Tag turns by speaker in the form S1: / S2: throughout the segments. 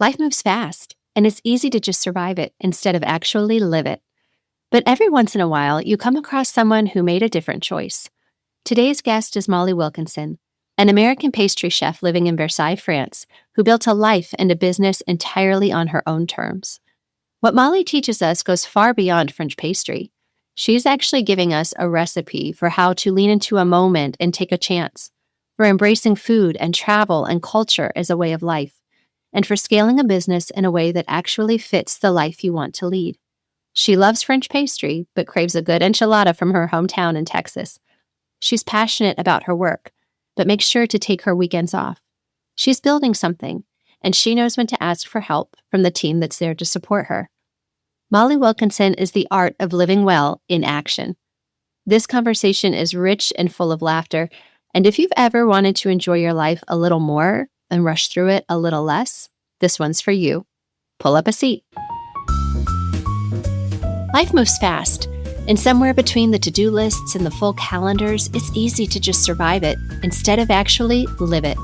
S1: Life moves fast, and it's easy to just survive it instead of actually live it. But every once in a while, you come across someone who made a different choice. Today's guest is Molly Wilkinson, an American pastry chef living in Versailles, France, who built a life and a business entirely on her own terms. What Molly teaches us goes far beyond French pastry. She's actually giving us a recipe for how to lean into a moment and take a chance, for embracing food and travel and culture as a way of life, and for scaling a business in a way that actually fits the life you want to lead. She loves French pastry, but craves a good enchilada from her hometown in Texas. She's passionate about her work, but makes sure to take her weekends off. She's building something, and she knows when to ask for help from the team that's there to support her. Molly Wilkinson is the art of living well in action. This conversation is rich and full of laughter, and if you've ever wanted to enjoy your life a little more and rush through it a little less, this one's for you. Pull up a seat. Life moves fast, and somewhere between the to-do lists and the full calendars, it's easy to just survive it instead of actually live it.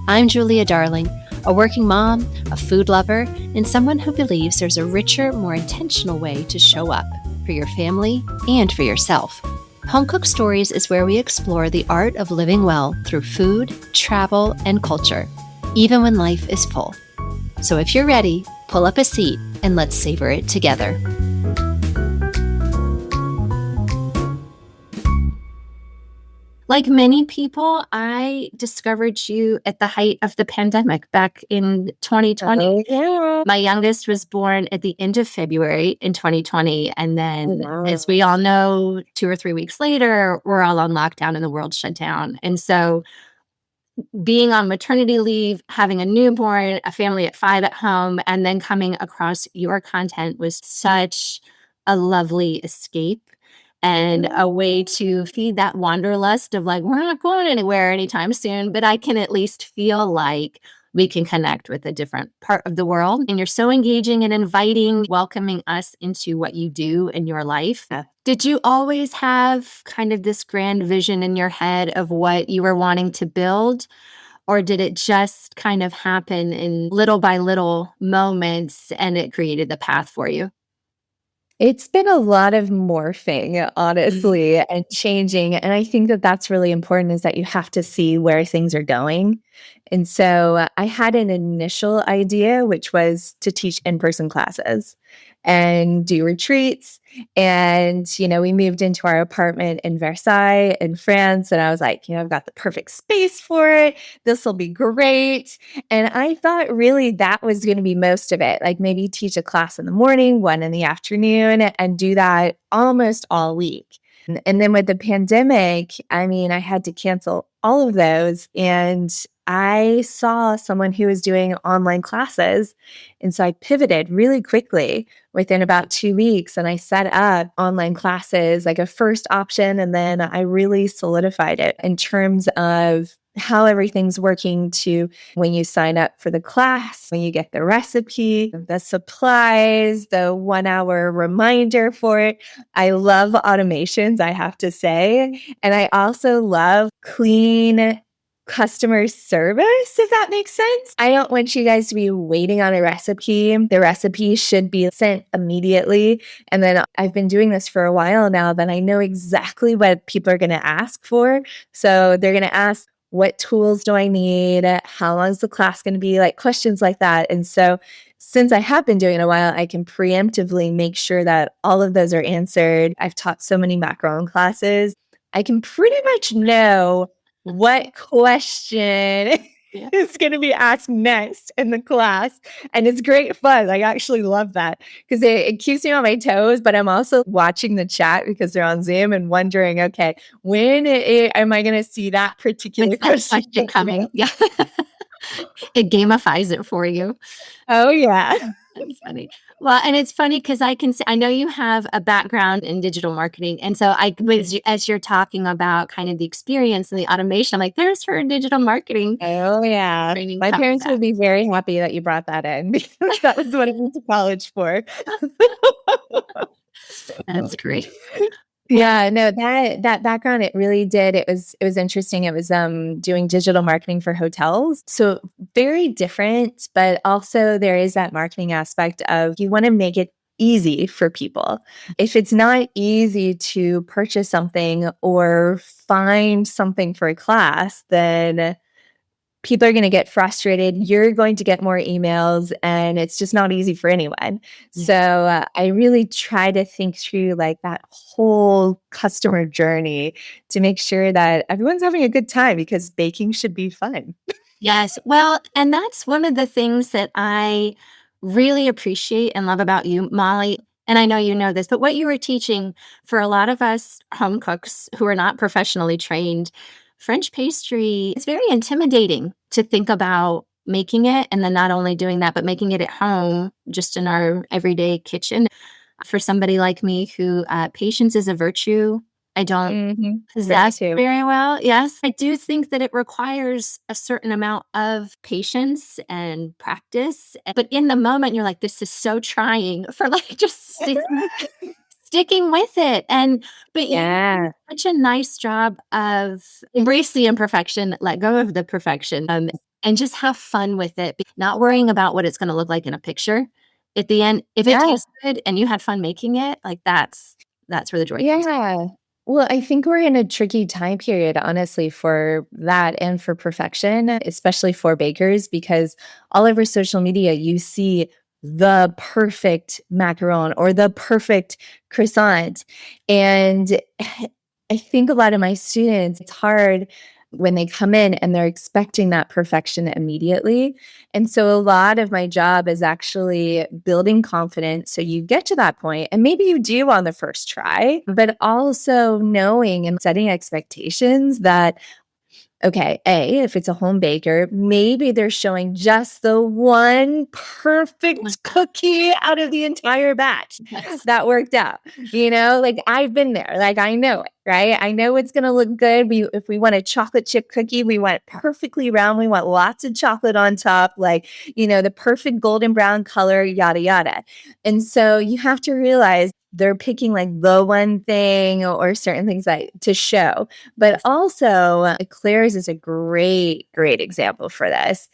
S1: I'm Julia Darling, a working mom, a food lover, and someone who believes there's a richer, more intentional way to show up for your family and for yourself. Home Cooked Stories is where we explore the art of living well through food, travel, and culture, even when life is full. So if you're ready, pull up a seat and let's savor it together. Like many people, I discovered you at the height of the pandemic back in 2020.
S2: Oh, yeah.
S1: My youngest was born at the end of February in 2020. And then,
S2: Wow.
S1: as we all know, 2 or 3 weeks later, we're all on lockdown and the world shut down. And so being on maternity leave, having a newborn, a family at 5 at home, and then coming across your content was such a lovely escape and a way to feed that wanderlust of like, we're not going anywhere anytime soon, but I can at least feel like we can connect with a different part of the world. And you're so engaging and inviting, welcoming us into what you do in your life. Did you always have kind of this grand vision in your head of what you were wanting to build? Or did it just kind of happen in little by little moments and it created the path for you?
S2: It's been a lot of morphing, honestly, and changing. And I think that that's really important is that you have to see where things are going. And so I had an initial idea, which was to teach in-person classes and do retreats. And, we moved into our apartment in Versailles in France. And I was like, I've got the perfect space for it. This will be great. And I thought really that was going to be most of it. Like maybe teach a class in the morning, one in the afternoon, and do that almost all week. And then with the pandemic, I had to cancel all of those. And I saw someone who was doing online classes. And so I pivoted really quickly within about 2 weeks and I set up online classes like a first option. And then I really solidified it in terms of how everything's working to when you sign up for the class, when you get the recipe, the supplies, the 1 hour reminder for it. I love automations, I have to say. And I also love clean customer service, if that makes sense. I don't want you guys to be waiting on a recipe. The recipe should be sent immediately. And then I've been doing this for a while now that I know exactly what people are going to ask for. So they're going to ask, what tools do I need? How long is the class going to be? Like questions like that. And so since I have been doing it a while, I can preemptively make sure that all of those are answered. I've taught so many macaron classes. I can pretty much know what question is going to be asked next in the class. And it's great fun. I actually love that because it keeps me on my toes, but I'm also watching the chat because they're on Zoom and wondering, okay, when am I going to see that particular question
S1: coming? Yeah. It gamifies it for you.
S2: Oh, yeah.
S1: That's funny. Well, and it's funny because I know you have a background in digital marketing. And so as you're talking about kind of the experience and the automation, I'm like, there's her digital marketing.
S2: Oh, yeah. My parents would be very happy that you brought that in because that was what I went to college for.
S1: That's great.
S2: Yeah, no, that background, it really did. It was interesting. It was doing digital marketing for hotels. So very different, but also there is that marketing aspect of you want to make it easy for people. If it's not easy to purchase something or find something for a class, then people are going to get frustrated. You're going to get more emails, and it's just not easy for anyone.
S1: Yeah.
S2: So I really try to think through like that whole customer journey to make sure that everyone's having a good time because baking should be fun.
S1: Yes. Well, and that's one of the things that I really appreciate and love about you, Molly. And I know you know this, but what you were teaching for a lot of us home cooks who are not professionally trained, French pastry is very intimidating to think about making it. And then not only doing that, but making it at home, just in our everyday kitchen. For somebody like me who patience is a virtue, I don't
S2: Me
S1: possess
S2: too.
S1: very well. Yes, I do think that it requires a certain amount of patience and practice. But in the moment, you're like, this is so trying for like just sticking with it. But you
S2: Yeah.
S1: do such a nice job of embrace the imperfection, let go of the perfection, and just have fun with it, not worrying about what it's going to look like in a picture. At the end, if it
S2: Yeah.
S1: tastes good and you had fun making it, like that's where the joy comes.
S2: Yeah. Well, I think we're in a tricky time period, honestly, for that and for perfection, especially for bakers, because all over social media, you see the perfect macaron or the perfect croissant. And I think a lot of my students, it's hard when they come in and they're expecting that perfection immediately. And so a lot of my job is actually building confidence. So you get to that point, and maybe you do on the first try, but also knowing and setting expectations that okay, if it's a home baker, maybe they're showing just the one perfect cookie out of the entire batch
S1: Yes.
S2: that worked out. Like I've been there, like I know it, right? I know it's going to look good. If we want a chocolate chip cookie, we want it perfectly round. We want lots of chocolate on top, like, the perfect golden brown color, yada, yada. And so you have to realize they're picking like the one thing or certain things like to show. But also, eclairs is a great, great example for this.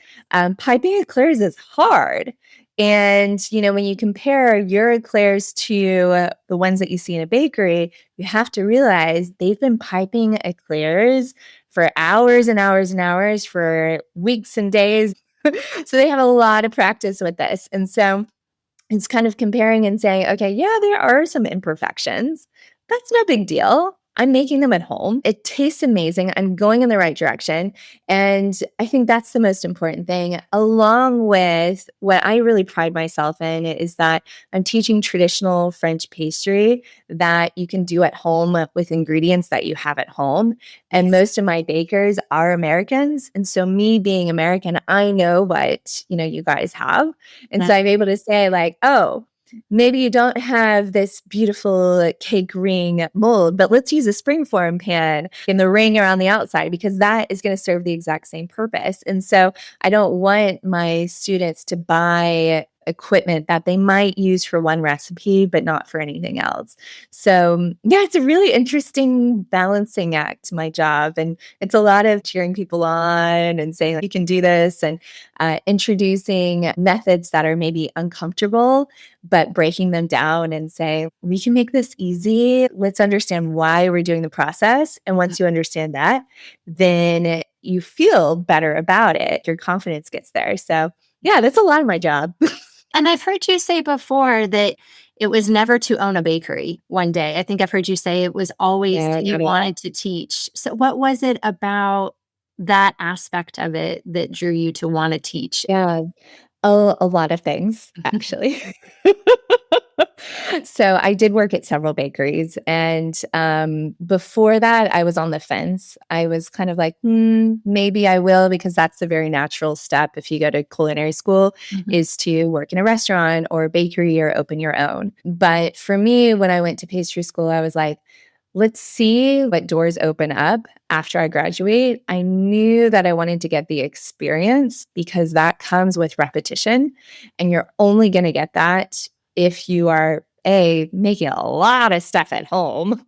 S2: Piping eclairs is hard. And, when you compare your eclairs to the ones that you see in a bakery, you have to realize they've been piping eclairs for hours and hours and hours, for weeks and days. So they have a lot of practice with this. And so it's kind of comparing and saying, okay, yeah, there are some imperfections. That's no big deal. I'm making them at home. It tastes amazing. I'm going in the right direction. And I think that's the most important thing, along with what I really pride myself in is that I'm teaching traditional French pastry that you can do at home with ingredients that you have at home. And most of my bakers are Americans. And so me being American, I know what, you guys have. And so I'm able to say like, oh, maybe you don't have this beautiful cake ring mold, but let's use a springform pan in the ring around the outside because that is going to serve the exact same purpose. And so I don't want my students to buy equipment that they might use for one recipe, but not for anything else. So yeah, it's a really interesting balancing act, my job. And it's a lot of cheering people on and saying, like, you can do this, and introducing methods that are maybe uncomfortable, but breaking them down and saying, we can make this easy. Let's understand why we're doing the process. And once you understand that, then you feel better about it. Your confidence gets there. So yeah, that's a lot of my job.
S1: And I've heard you say before that it was never to own a bakery one day. I think I've heard you say it was always
S2: Yeah,
S1: that you wanted to teach. So, what was it about that aspect of it that drew you to want to teach?
S2: yeah. A lot of things, actually. So I did work at several bakeries, and before that, I was on the fence. I was kind of like, maybe I will, because that's a very natural step if you go to culinary school,
S1: Mhm.
S2: is to work in a restaurant or a bakery or open your own. But for me, when I went to pastry school, I was like, let's see what doors open up after I graduate. I knew that I wanted to get the experience because that comes with repetition. And you're only going to get that if you are A, making a lot of stuff at home.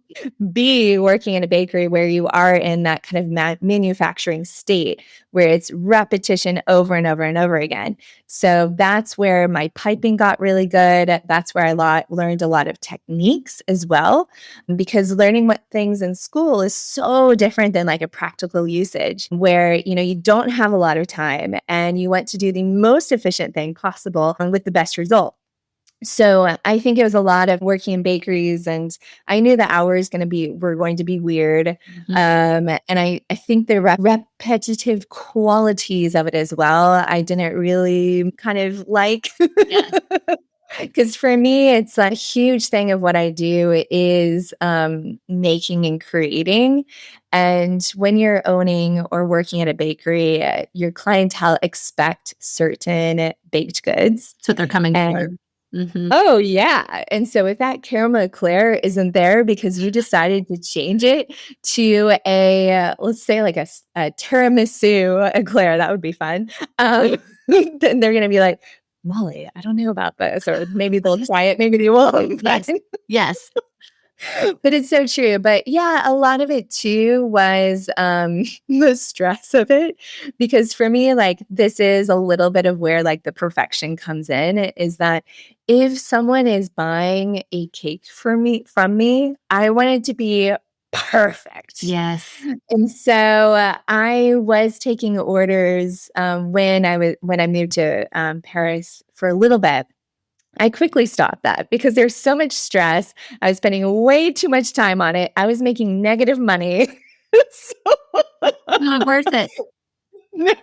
S2: B, working in a bakery where you are in that kind of manufacturing state where it's repetition over and over and over again. So that's where my piping got really good. That's where I learned a lot of techniques as well, because learning what things in school is so different than like a practical usage where, you don't have a lot of time and you want to do the most efficient thing possible with the best result. So I think it was a lot of working in bakeries, and I knew the hours were going to be weird. And I think the repetitive qualities of it as well, I didn't really kind of like.
S1: Yeah.
S2: Because for me, it's a huge thing of what I do is making and creating. And when you're owning or working at a bakery, your clientele expect certain baked goods.
S1: That's what they're coming for.
S2: Oh, yeah. And so if that caramel eclair isn't there because you decided to change it to let's say like a tiramisu eclair, that would be fun. Then they're going to be like, Molly, I don't know about this. Or maybe they'll try it, maybe they won't.
S1: Yes. Yes.
S2: But it's so true. But yeah, a lot of it too was the stress of it. Because for me, like this is a little bit of where like the perfection comes in, is that if someone is buying a cake from me, I want it to be perfect.
S1: Yes.
S2: And so I was taking orders when I moved to Paris for a little bit. I quickly stopped that because there's so much stress. I was spending way too much time on it. I was making negative money. So
S1: Not worth it.
S2: no.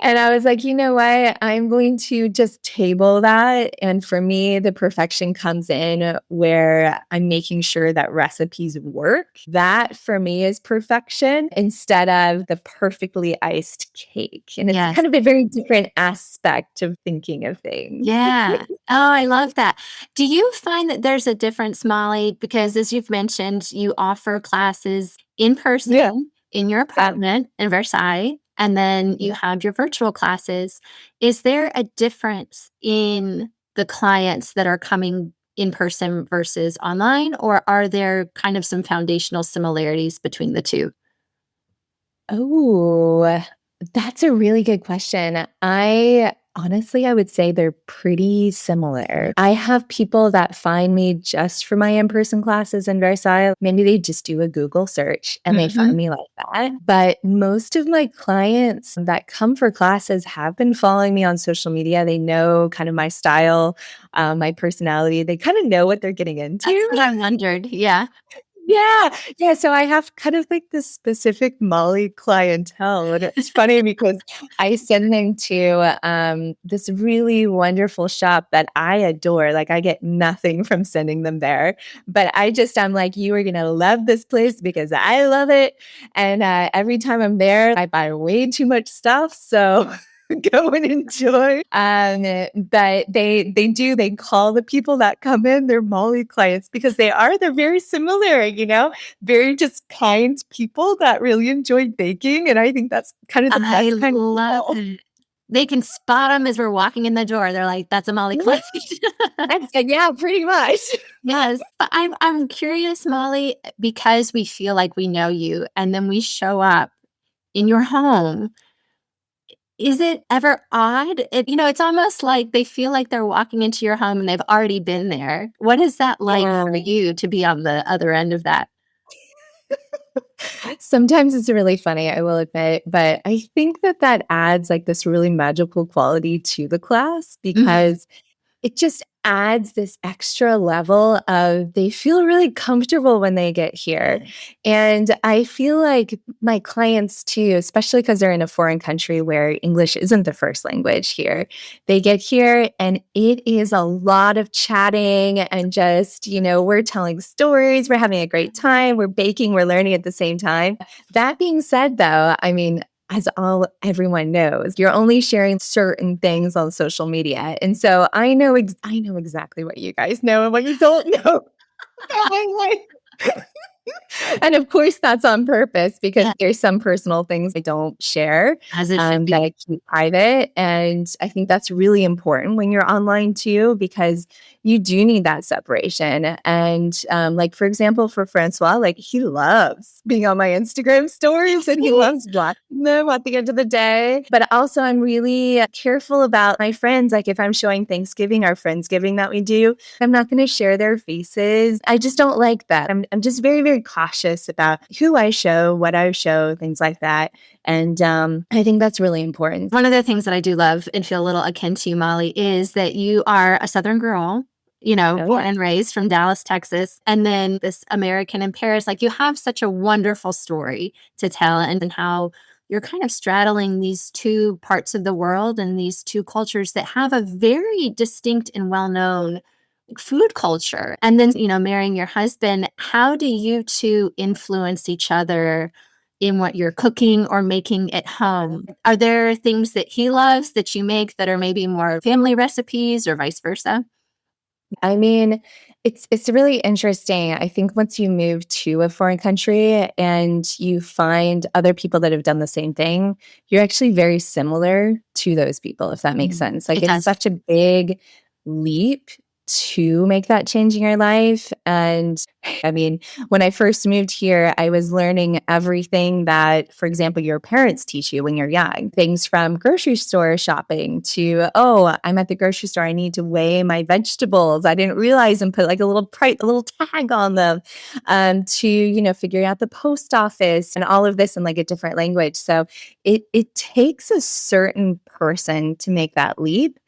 S2: And I was like, you know what? I'm going to just table that. And for me, the perfection comes in where I'm making sure that recipes work. That for me is perfection instead of the perfectly iced cake. And it's kind of a very different aspect of thinking of things.
S1: Yeah. Oh, I love that. Do you find that there's a difference, Molly? Because as you've mentioned, you offer classes in person in your apartment in Versailles, and then you have your virtual classes. Is there a difference in the clients that are coming in person versus online, or are there kind of some foundational similarities between the two?
S2: Oh, that's a really good question. I would say they're pretty similar. I have people that find me just for my in-person classes in Versailles. Maybe they just do a Google search and they find me like that. But most of my clients that come for classes have been following me on social media. They know kind of my style, my personality. They kind of know what they're getting into.
S1: That's what I wondered. Yeah.
S2: Yeah. Yeah. So I have kind of like this specific Molly clientele. And it's funny because I send them to this really wonderful shop that I adore. Like I get nothing from sending them there. But I'm like, you are going to love this place because I love it. And every time I'm there, I buy way too much stuff. So go and enjoy. But they call the people that come in their Molly clients because they're very similar, very just kind people that really enjoy baking. And I think that's kind of the best kind of
S1: love it. They can spot them as we're walking in the door. They're like, that's a Molly client.
S2: Yeah, pretty much.
S1: Yes. But I'm curious, Molly, because we feel like we know you and then we show up in your home. Is it ever odd? It's almost like they feel like they're walking into your home and they've already been there. What is that like for you to be on the other end of that?
S2: Sometimes it's really funny, I will admit, but I think that adds like this really magical quality to the class because it just adds this extra level of they feel really comfortable when they get here. And I feel like my clients too, especially because they're in a foreign country where English isn't the first language here, they get here and it is a lot of chatting and just, we're telling stories, we're having a great time, we're baking, we're learning at the same time. That being said, though, I mean, as everyone knows, you're only sharing certain things on social media. And so I know exactly what you guys know and what you don't know. I'm like, And of course, that's on purpose because
S1: Yeah,
S2: there's some personal things I don't share
S1: as it should
S2: that
S1: be.
S2: I keep private. And I think that's really important when you're online too, because you do need that separation. And like, for example, for Francois, like he loves being on my Instagram stories and he loves watching them at the end of the day. But also, I'm really careful about my friends. Like, if I'm showing Thanksgiving, our Friendsgiving that we do, I'm not going to share their faces. I just don't like that. I'm just very, very cautious about who I show, what I show, things like that. And I think that's really important.
S1: One of the things that I do love and feel a little akin to you, Molly, is that you are a Southern girl,
S2: Oh,
S1: born
S2: yeah.
S1: and raised from Dallas, Texas, and then this American in Paris. Like you have such a wonderful story to tell and how you're kind of straddling these two parts of the world and these two cultures that have a very distinct and well-known food culture. And then, marrying your husband, how do you two influence each other in what you're cooking or making at home? Are there things that he loves that you make that are maybe more family recipes or vice versa?
S2: I mean, it's really interesting. I think once you move to a foreign country and you find other people that have done the same thing, you're actually very similar to those people, if that makes sense. Like
S1: It
S2: it's
S1: does.
S2: such a big leap to make that change in your life. And I mean, when I first moved here, I was learning everything that, for example, your parents teach you when you're young. Things from grocery store shopping to, oh, I'm at the grocery store. I need to weigh my vegetables. I didn't realize and put like a little price, a little tag on them. To figuring out the post office and all of this in like a different language. So it takes a certain person to make that leap.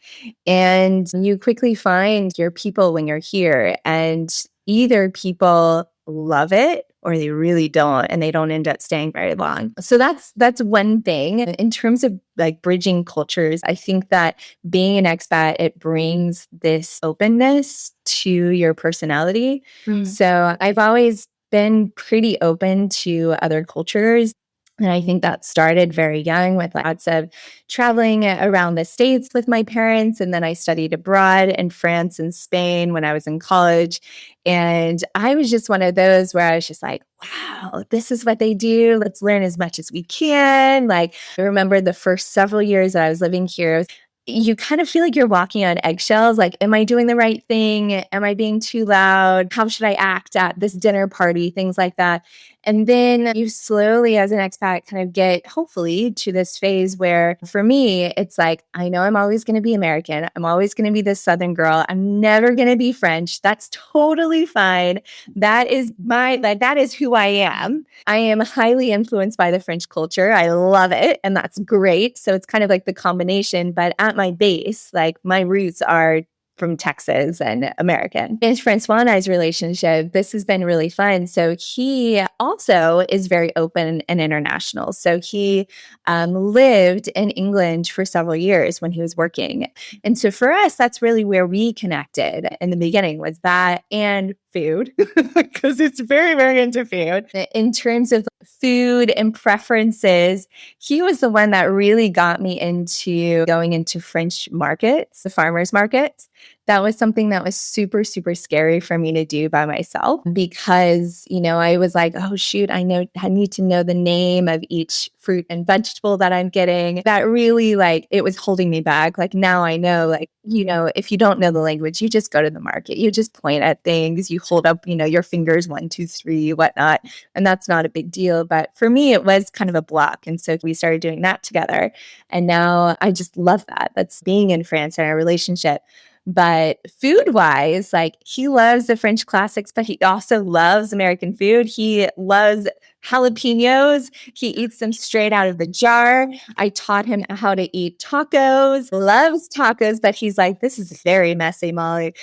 S2: And you quickly find your people when you're here. And either people love it or they really don't and they don't end up staying very long. So that's one thing. In terms of like bridging cultures, I think that being an expat, it brings this openness to your personality.
S1: Mm.
S2: So I've always been pretty open to other cultures. And I think that started very young with lots of traveling around the States with my parents. And then I studied abroad in France and Spain when I was in college. And I was just one of those where I was just like, wow, this is what they do. Let's learn as much as we can. Like, I remember the first several years that I was living here, you kind of feel like you're walking on eggshells. Like, am I doing the right thing? Am I being too loud? How should I act at this dinner party? Things like that. And then you slowly, as an expat, kind of get hopefully to this phase where for me, it's like, I know I'm always going to be American. I'm always going to be this Southern girl. I'm never going to be French. That's totally fine. That is that is who I am. I am highly influenced by the French culture. I love it. And that's great. So it's kind of like the combination. But at my base, like my roots are from Texas and American. In Francois and I's relationship, this has been really fun. So he also is very open and international. So he lived in England for several years when he was working. And so for us, that's really where we connected in the beginning was that and food, because it's very, very into food. In terms of food and preferences, he was the one that really got me into going into French markets, the farmers markets. That was something that was super, super scary for me to do by myself because, I was like, oh, shoot, I need to know the name of each fruit and vegetable that I'm getting. That really it was holding me back. Like now I know, if you don't know the language, you just go to the market, you just point at things, you hold up, your fingers, 1, 2, 3, whatnot. And that's not a big deal. But for me, it was kind of a block. And so we started doing that together. And now I just love that. That's being in France in our relationship. But food wise, he loves the French classics, but he also loves American food. He loves jalapenos. He eats them straight out of the jar. I taught him how to eat tacos, loves tacos, but he's like, this is very messy, Molly.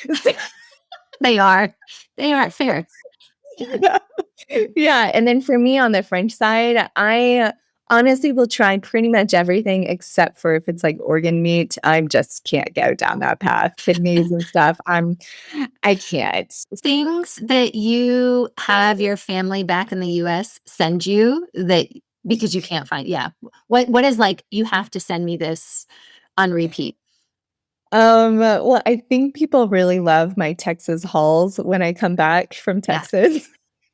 S1: They are. They are fair.
S2: Yeah. Yeah. And then for me on the French side, I honestly will try pretty much everything except for if it's like organ meat. I just can't go down that path. Kidneys and stuff. I can't.
S1: Things that you have your family back in the US send you that because you can't find. Yeah. What is like you have to send me this on repeat?
S2: Well, I think people really love my Texas hauls when I come back from
S1: Yeah.
S2: Texas.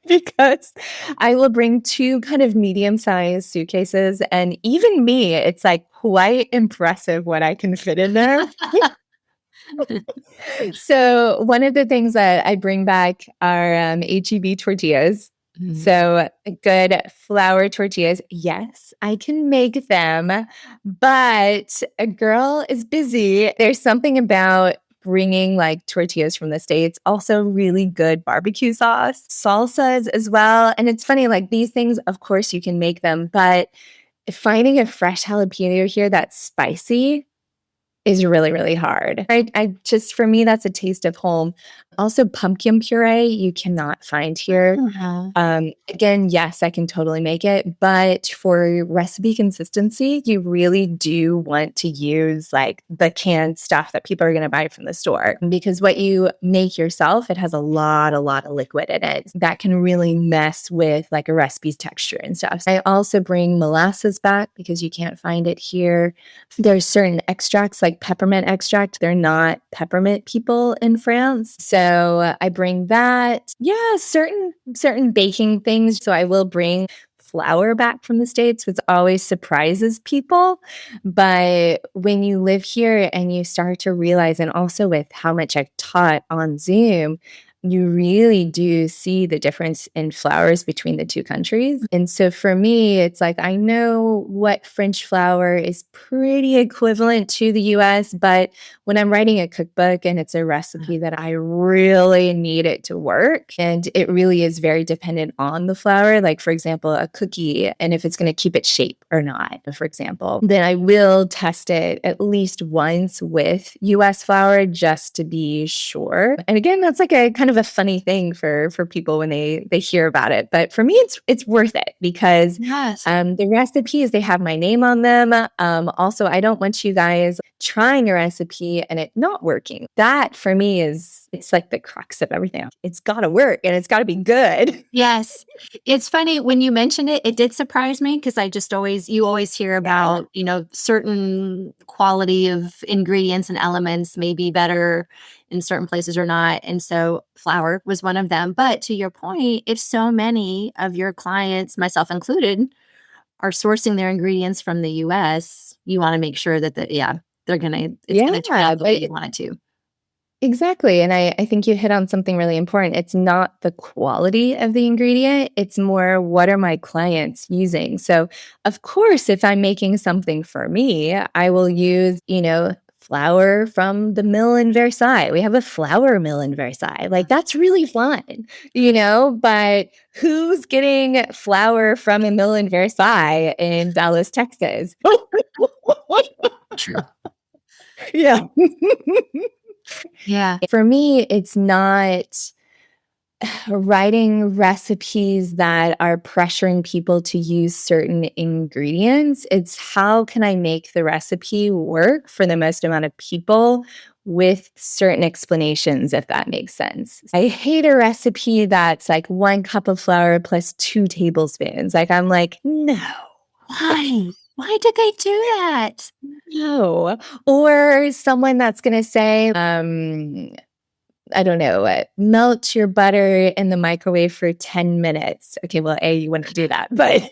S2: because I will bring two kind of medium-sized suitcases, and even me, it's like quite impressive what I can fit in there. So one of the things that I bring back are HEB tortillas.
S1: Mm.
S2: So good flour tortillas. Yes, I can make them, but a girl is busy. There's something about bringing like tortillas from the States, also really good barbecue sauce, salsas as well. And it's funny, like these things, of course, you can make them, but finding a fresh jalapeno here that's spicy is really, really hard. I just for me, that's a taste of home. Also, pumpkin puree you cannot find here.
S1: Uh-huh.
S2: Again, yes, I can totally make it, but for recipe consistency, you really do want to use like the canned stuff that people are going to buy from the store because what you make yourself, it has a lot of liquid in it. That can really mess with like a recipe's texture and stuff. I also bring molasses back because you can't find it here. There's certain extracts like peppermint extract. They're not peppermint people in France. So I bring that. Yeah, certain baking things. So I will bring flour back from the States, which always surprises people. But when you live here and you start to realize, and also with how much I've taught on Zoom, you really do see the difference in flours between the two countries. And so for me, it's like I know what French flour is pretty equivalent to the US, but when I'm writing a cookbook and it's a recipe that I really need it to work, and it really is very dependent on the flour, like for example, a cookie, and if it's going to keep its shape or not, for example, then I will test it at least once with US flour just to be sure. And again, that's like a kind of a funny thing for people when they hear about it. But for me, it's worth it because
S1: Yes.
S2: the recipes, they have my name on them. Also, I don't want you guys trying a recipe and it not working. That for me it's like the crux of everything. It's got to work and it's got to be good.
S1: Yes. It's funny when you mentioned it, it did surprise me because you always hear about, certain quality of ingredients and elements may be better in certain places or not. And so flour was one of them. But to your point, if so many of your clients, myself included, are sourcing their ingredients from the US, you want to make sure that it's
S2: Yeah,
S1: gonna turn out the way
S2: but
S1: you want it to.
S2: exactly. And I think you hit on something really important. It's not the quality of the ingredient, it's more what are my clients using. So, of course, if I'm making something for me, I will use, flour from the mill in Versailles. We have a flour mill in Versailles. Like, that's really fun, but who's getting flour from a mill in Versailles in Dallas, Texas?
S1: True.
S2: Yeah.
S1: Yeah.
S2: For me, it's not writing recipes that are pressuring people to use certain ingredients. It's how can I make the recipe work for the most amount of people with certain explanations, if that makes sense. I hate a recipe that's like 1 cup of flour plus 2 tablespoons. Like, I'm like, no.
S1: Why? Why did they do that?
S2: No. Or someone that's going to say, I don't know, melt your butter in the microwave for 10 minutes. Okay, well, you wouldn't do that, but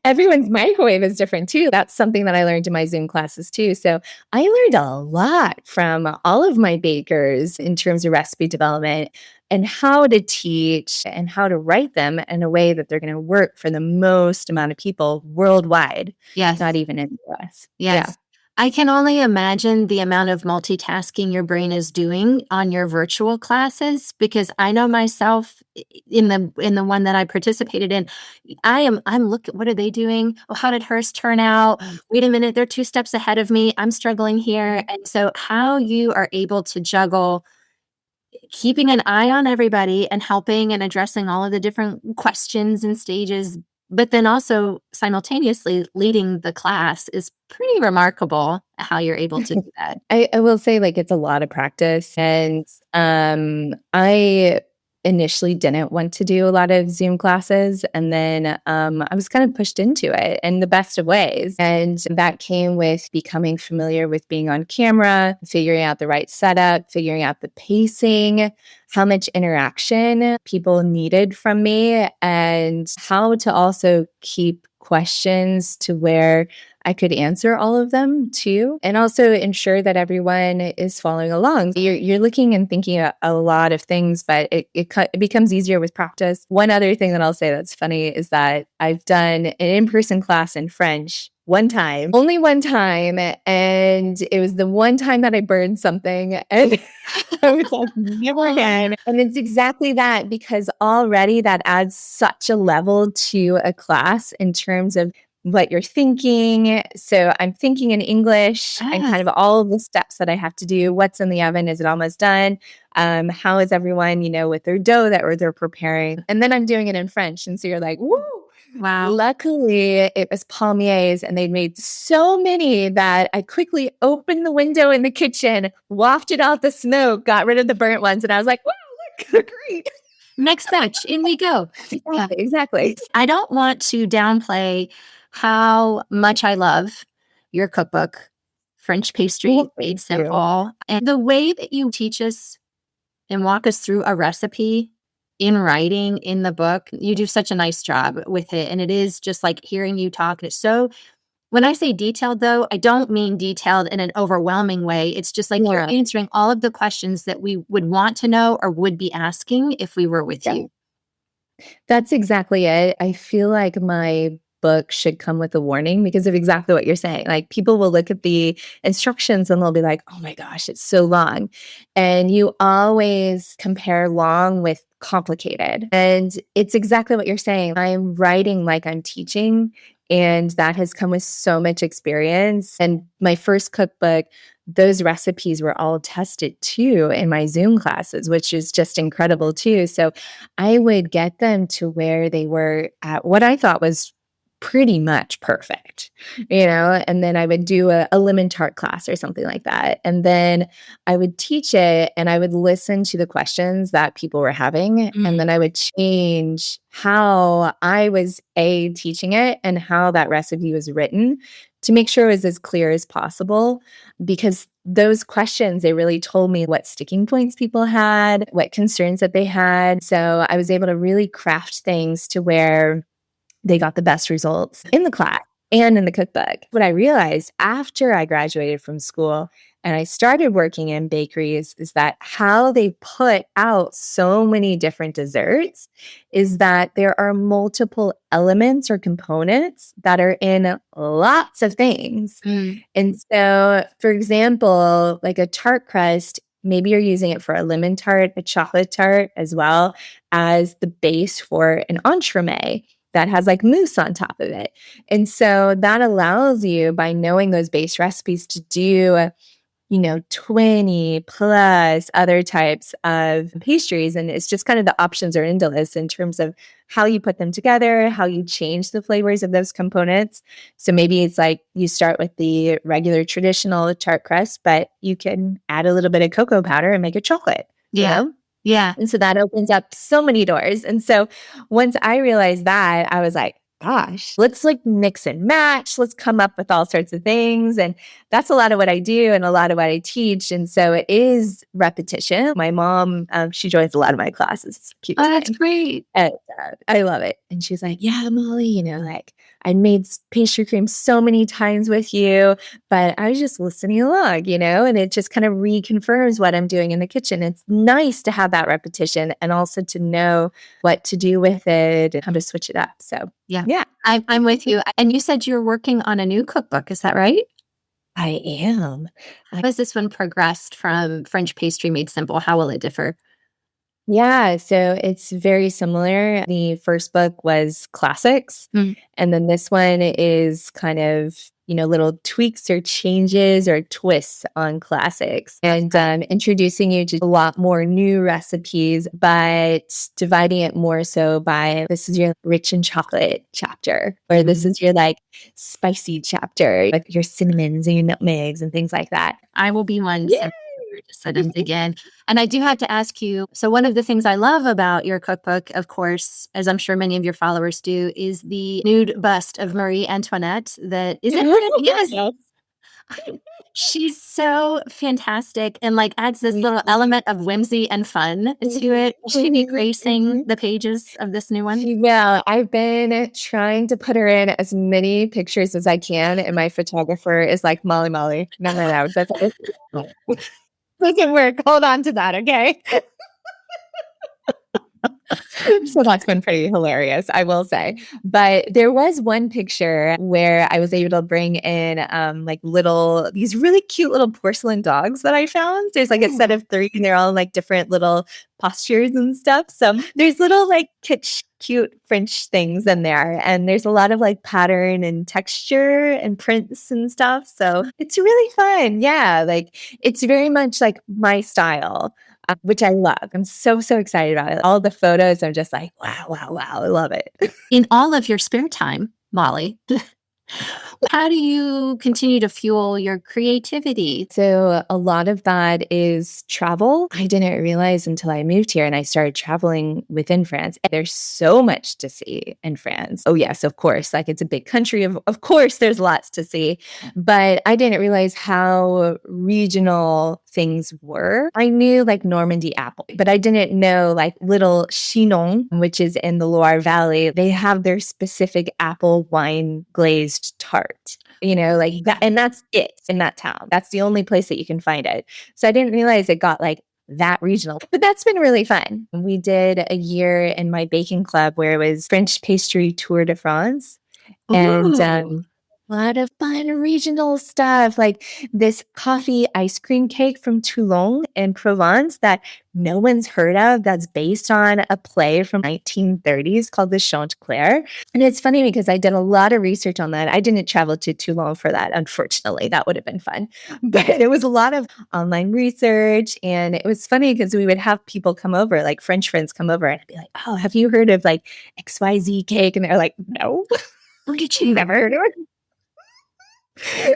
S2: everyone's microwave is different too. That's something that I learned in my Zoom classes too. So I learned a lot from all of my bakers in terms of recipe development and how to teach and how to write them in a way that they're going to work for the most amount of people worldwide, not
S1: Yes.
S2: even in the US. Yeah.
S1: Yes. I can only imagine the amount of multitasking your brain is doing on your virtual classes because I know myself in the one that I participated in, I'm looking, what are they doing? Oh, how did hers turn out? Wait a minute, they're 2 steps ahead of me. I'm struggling here. And so how you are able to juggle keeping an eye on everybody and helping and addressing all of the different questions and stages, but then also simultaneously leading the class is pretty remarkable how you're able to do that.
S2: I will say like it's a lot of practice and I initially didn't want to do a lot of Zoom classes. And then I was kind of pushed into it in the best of ways. And that came with becoming familiar with being on camera, figuring out the right setup, figuring out the pacing, how much interaction people needed from me, and how to also keep questions to where I could answer all of them too, and also ensure that everyone is following along. You're looking and thinking a lot of things, but it becomes easier with practice. One other thing that I'll say that's funny is that I've done an in-person class in French one time, only one time, and it was the one time that I burned something, and I was like, never again. And it's exactly that, because already that adds such a level to a class in terms of what you're thinking. So I'm thinking in English and kind of all of the steps that I have to do. What's in the oven? Is it almost done? How is everyone, with their dough that they're preparing? And then I'm doing it in French. And so you're like, woo.
S1: Wow.
S2: Luckily, it was palmiers, and they'd made so many that I quickly opened the window in the kitchen, wafted out the smoke, got rid of the burnt ones, and I was like, wow, look, they're great.
S1: Next batch, in we go.
S2: Exactly.
S1: I don't want to downplay how much I love your cookbook, French Pastry Made Simple, and the way that you teach us and walk us through a recipe in writing in the book. You do such a nice job with it. And it is just like hearing you talk. And it's so, when I say detailed, though, I don't mean detailed in an overwhelming way. It's just like you're answering all of the questions that we would want to know or would be asking if we were with you.
S2: That's exactly it. I feel like my book should come with a warning because of exactly what you're saying. Like, people will look at the instructions and they'll be like, oh my gosh, it's so long. And you always compare long with complicated. And it's exactly what you're saying. I'm writing like I'm teaching, and that has come with so much experience. And my first cookbook, those recipes were all tested too in my Zoom classes, which is just incredible too. So I would get them to where they were at what I thought was pretty much perfect, and then I would do a lemon tart class or something like that. And then I would teach it, and I would listen to the questions that people were having. And then I would change how I was teaching it and how that recipe was written to make sure it was as clear as possible, because those questions, they really told me what sticking points people had, what concerns that they had. So I was able to really craft things to where they got the best results in the class and in the cookbook. What I realized after I graduated from school and I started working in bakeries is that how they put out so many different desserts is that there are multiple elements or components that are in lots of things. And so, for example, like a tart crust, maybe you're using it for a lemon tart, a chocolate tart, as well as the base for an entremet that has like mousse on top of it. And so that allows you, by knowing those base recipes, to do 20 plus other types of pastries. And it's just kind of the options are endless in terms of how you put them together, how you change the flavors of those components. So maybe it's like you start with the regular traditional tart crust, but you can add a little bit of cocoa powder and make it chocolate.
S1: Yeah. Yeah.
S2: And so that opens up so many doors. And so once I realized that, I was like, gosh, let's like mix and match. Let's come up with all sorts of things. And that's a lot of what I do and a lot of what I teach. And so it is repetition. My mom, she joins a lot of my classes.
S1: That's great.
S2: And I love it. And she's like, yeah, Molly, like I made pastry cream so many times with you, but I was just listening along, and it just kind of reconfirms what I'm doing in the kitchen. It's nice to have that repetition and also to know what to do with it and how to switch it up. So yeah,
S1: I'm with you. And you said you're working on a new cookbook. Is that right?
S2: I am.
S1: How has this one progressed from French Pastry Made Simple? How will it differ?
S2: Yeah, so it's very similar. The first book was classics, and then this one is kind of, little tweaks or changes or twists on classics, and introducing you to a lot more new recipes, but dividing it more so by this is your rich and chocolate chapter, or this is your like spicy chapter, like your cinnamons and your nutmegs and things like that.
S1: I will be one.
S2: Yeah.
S1: sit and dig in. And I do have to ask you, so one of the things I love about your cookbook, of course, as I'm sure many of your followers do, is the nude bust of Marie Antoinette that is it? Yes. She's so fantastic and like adds this little element of whimsy and fun to it. Will she be gracing the pages of this new one?
S2: She will. I've been trying to put her in as many pictures as I can, and my photographer is like, Molly, Molly. No, no, no. Doesn't work. Hold on to that, okay? So that's been pretty hilarious, I will say. But there was one picture where I was able to bring in like these really cute little porcelain dogs that I found. There's like a set of 3 and they're all like different little postures and stuff. So there's little like cute French things in there. And there's a lot of like pattern and texture and prints and stuff. So it's really fun. Yeah. Like it's very much like my style. Which I love. I'm so, so excited about it. All the photos, I'm just like, wow, wow, wow. I love it.
S1: In all of your spare time, Molly, how do you continue to fuel your creativity?
S2: So a lot of that is travel. I didn't realize until I moved here and I started traveling within France. There's so much to see in France. Oh yes, of course. Like it's a big country. Of course, there's lots to see. But I didn't realize how regional things were. I knew like Normandy apple, but I didn't know like little Chinon, which is in the Loire Valley. They have their specific apple wine glazed tart. Like that, and that's it in that town. That's the only place that you can find it. So I didn't realize it got like that regional, but that's been really fun. We did a year in my baking club where it was French pastry tour de France. And a lot of fun regional stuff, like this coffee ice cream cake from Toulon in Provence that no one's heard of, that's based on a play from 1930s called The Chantecler. And it's funny because I did a lot of research on that. I didn't travel to Toulon for that, unfortunately. That would have been fun. But it was a lot of online research. And it was funny because we would have people come over, like French friends come over, and I'd be like, oh, have you heard of like XYZ cake? And they're like, no.
S1: Look at you.
S2: Never heard of it.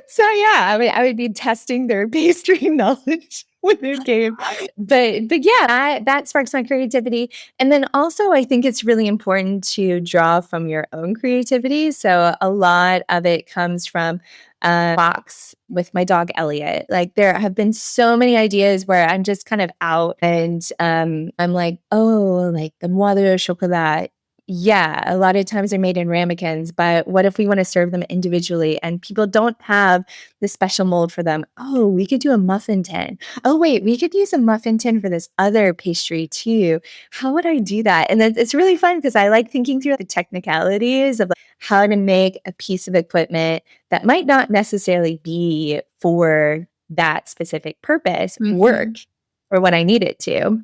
S2: So yeah, I would be testing their pastry knowledge with their game. But yeah, that sparks my creativity. And then also I think it's really important to draw from your own creativity. So a lot of it comes from walks with my dog Elliot. Like there have been so many ideas where I'm just kind of out and I'm like, oh, like the noix de chocolat. Yeah, a lot of times they're made in ramekins, but what if we want to serve them individually and people don't have the special mold for them? Oh, we could do a muffin tin. Oh, wait, we could use a muffin tin for this other pastry too. How would I do that? And then it's really fun because I like thinking through the technicalities of like how to make a piece of equipment that might not necessarily be for that specific purpose work for what I need it to,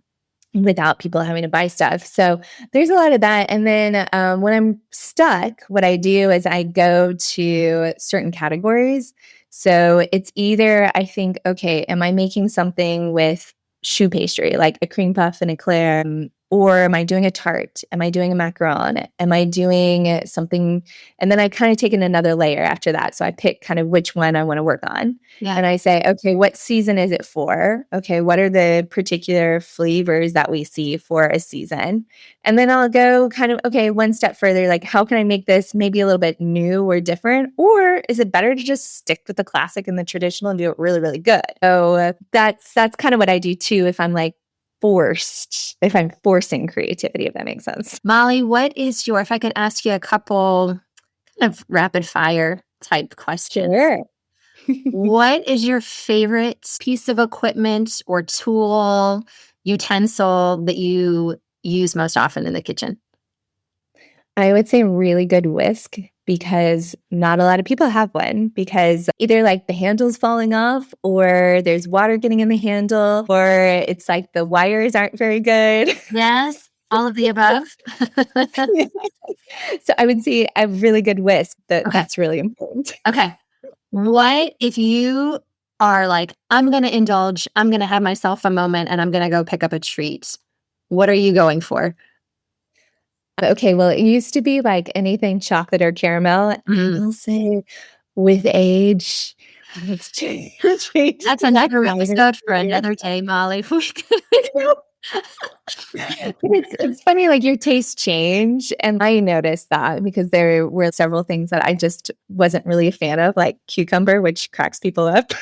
S2: without people having to buy stuff. So there's a lot of that. And then when I'm stuck, what I do is I go to certain categories. So it's either I think, okay, am I making something with choux pastry, like a cream puff and eclair? Or am I doing a tart? Am I doing a macaron? Am I doing something? And then I kind of take in another layer after that. So I pick kind of which one I want to work on. Yeah. And I say, okay, what season is it for? Okay, what are the particular flavors that we see for a season? And then I'll go kind of, okay, one step further, like how can I make this maybe a little bit new or different? Or is it better to just stick with the classic and the traditional and do it really, really good? So that's kind of what I do too if I'm like, if I'm forcing creativity, if that makes sense.
S1: Molly, if I could ask you a couple kind of rapid fire type questions.
S2: Sure.
S1: What is your favorite piece of equipment or tool, utensil that you use most often in the kitchen?
S2: I would say really good whisk because not a lot of people have one because either like the handle's falling off or there's water getting in the handle or it's like the wires aren't very good.
S1: Yes, all of the above.
S2: So I would say a really good whisk. That's really important.
S1: Okay. What if you are like, I'm going to indulge, I'm going to have myself a moment and I'm going to go pick up a treat? What are you going for?
S2: Okay, well, it used to be like anything chocolate or caramel. I will say with age, It's changing.
S1: That's another episode for another day, Molly.
S2: It's funny, like your tastes change. And I noticed that because there were several things that I just wasn't really a fan of, like cucumber, which cracks people up.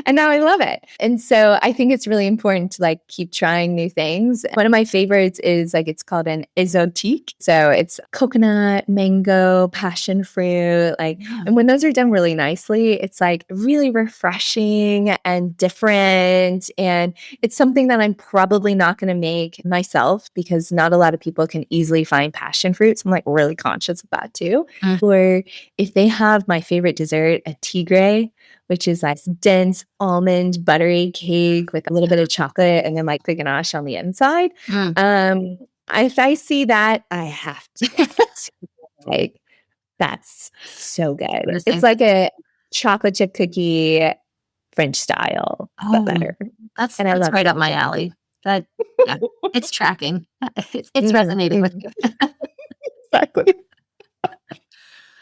S2: And now I love it. And so I think it's really important to like keep trying new things. One of my favorites is like it's called an exotique. So it's coconut, mango, passion fruit, like and when those are done really nicely, it's like really refreshing and different. And it's something that I'm probably not going to make myself because not a lot of people can easily find passion fruit. So I'm like really conscious of that too.
S1: Mm.
S2: Or if they have my favorite dessert, a tigre, which is like dense almond buttery cake with a little bit of chocolate and then like the ganache on the inside.
S1: Mm.
S2: If I see that, I have to get it. Like that's so good. It's like a chocolate chip cookie French style, but better.
S1: That's
S2: And I love
S1: right
S2: it.
S1: up my alley. That yeah, it's tracking. It's resonating with you.
S2: Exactly.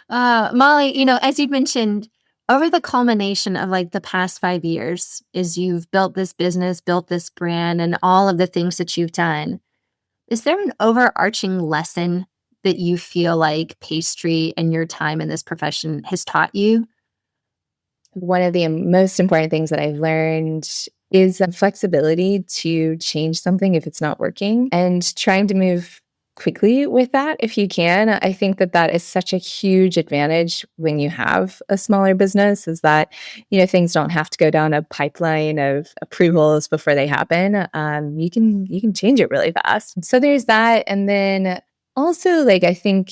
S1: Molly, as you mentioned, over the culmination of like the past 5 years, is you've built this business, built this brand, and all of the things that you've done. Is there an overarching lesson that you feel like pastry and your time in this profession has taught you?
S2: One of the most important things that I've learned is flexibility to change something if it's not working and trying to move quickly with that if you can. I think that that is such a huge advantage when you have a smaller business is that, things don't have to go down a pipeline of approvals before they happen. You can change it really fast. So there's that. And then also like, I think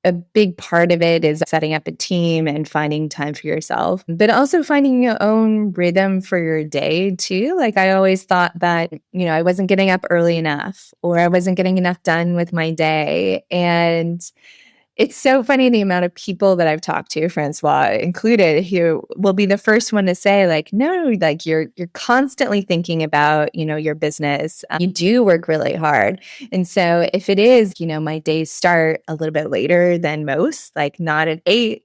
S2: a big part of it is setting up a team and finding time for yourself, but also finding your own rhythm for your day too. Like I always thought that, I wasn't getting up early enough or I wasn't getting enough done with my day. And it's so funny the amount of people that I've talked to, Francois included, who will be the first one to say, like, no, like you're constantly thinking about, your business. You do work really hard. And so if it is, my days start a little bit later than most, like not at 8,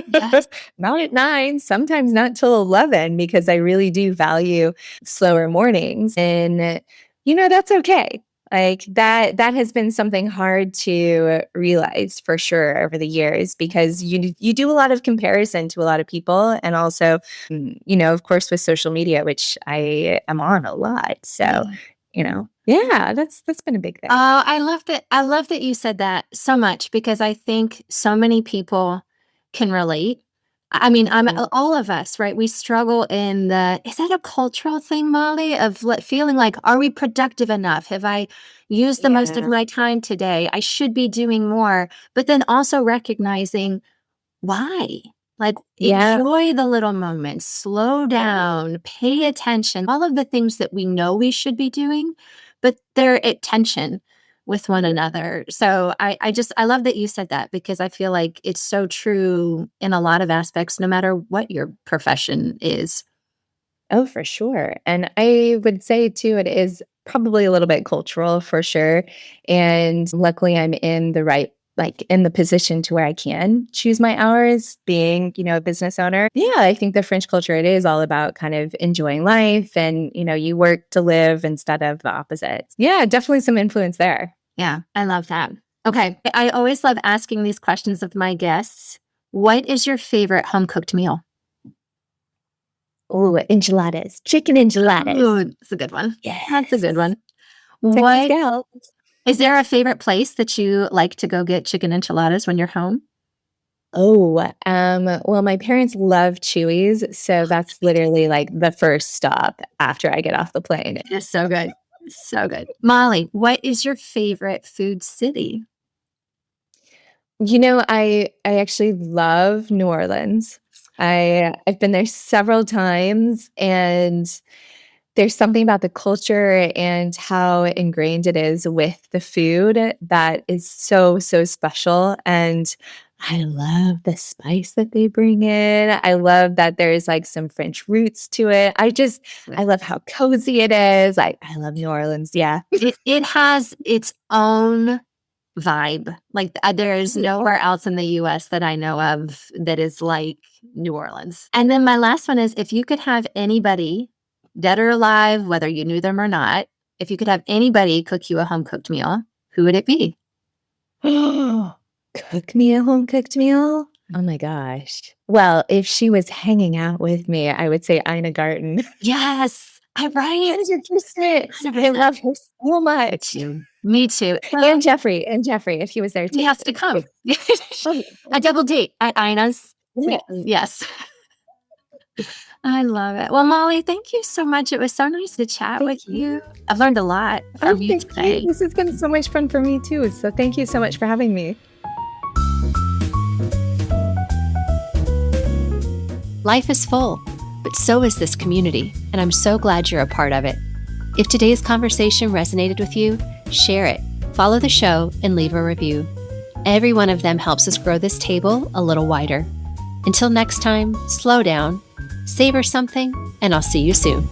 S1: Yes.
S2: not at 9, sometimes not till 11, because I really do value slower mornings. And that's okay. Like that has been something hard to realize for sure over the years because you do a lot of comparison to a lot of people and also of course with social media, which I am on a lot. So, yeah, that's been a big thing.
S1: Oh, I love that. I love that you said that so much because I think so many people can relate. I mean, all of us, right? We struggle in is that a cultural thing, Molly, of feeling like, are we productive enough? Have I used the most of my time today? I should be doing more. But then also recognizing why. Like, enjoy the little moments, slow down, pay attention, all of the things that we know we should be doing, but they're at tension with one another. So I love that you said that because I feel like it's so true in a lot of aspects, no matter what your profession is.
S2: Oh, for sure. And I would say too, it is probably a little bit cultural for sure. And luckily I'm in the position to where I can choose my hours being, a business owner. Yeah, I think the French culture, it is all about kind of enjoying life and, you work to live instead of the opposite. Yeah, definitely some influence there.
S1: Yeah, I love that. Okay. I always love asking these questions of my guests. What is your favorite home cooked meal?
S2: Oh, enchiladas, chicken enchiladas.
S1: Ooh, that's a good one.
S2: Yeah,
S1: That's a good one.
S2: Texas
S1: What
S2: gal.
S1: is there a favorite place that you like to go get chicken enchiladas when you're home?
S2: Oh, well, my parents love Chewy's, so that's literally like the first stop after I get off the plane.
S1: It is so good. So good. Molly, what is your favorite food city?
S2: I actually love New Orleans. I've been there several times and there's something about the culture and how ingrained it is with the food that is so, so special. And I love the spice that they bring in. I love that there's like some French roots to it. I love how cozy it is. I love New Orleans. Yeah.
S1: It has its own vibe. Like there's nowhere else in the US that I know of that is like New Orleans. And then my last one is, if you could have anybody, dead or alive, whether you knew them or not, if you could have anybody cook you a home cooked meal, who would it be?
S2: Cook me a home cooked meal? Oh my gosh. Well, if she was hanging out with me, I would say Ina Garten.
S1: Yes, I'm right.
S2: 100%. I love her so much.
S1: Me too.
S2: And Jeffrey, if he was there too.
S1: He has to come. A double date at Ina's.
S2: Yeah.
S1: Yes. I love it. Well, Molly, thank you so much. It was so nice to chat with you. I've learned a lot from you today.
S2: This has been so much fun for me too. So thank you so much for having me.
S1: Life is full, but so is this community, and I'm so glad you're a part of it. If today's conversation resonated with you, share it, follow the show, and leave a review. Every one of them helps us grow this table a little wider. Until next time, slow down, savor something, and I'll see you soon.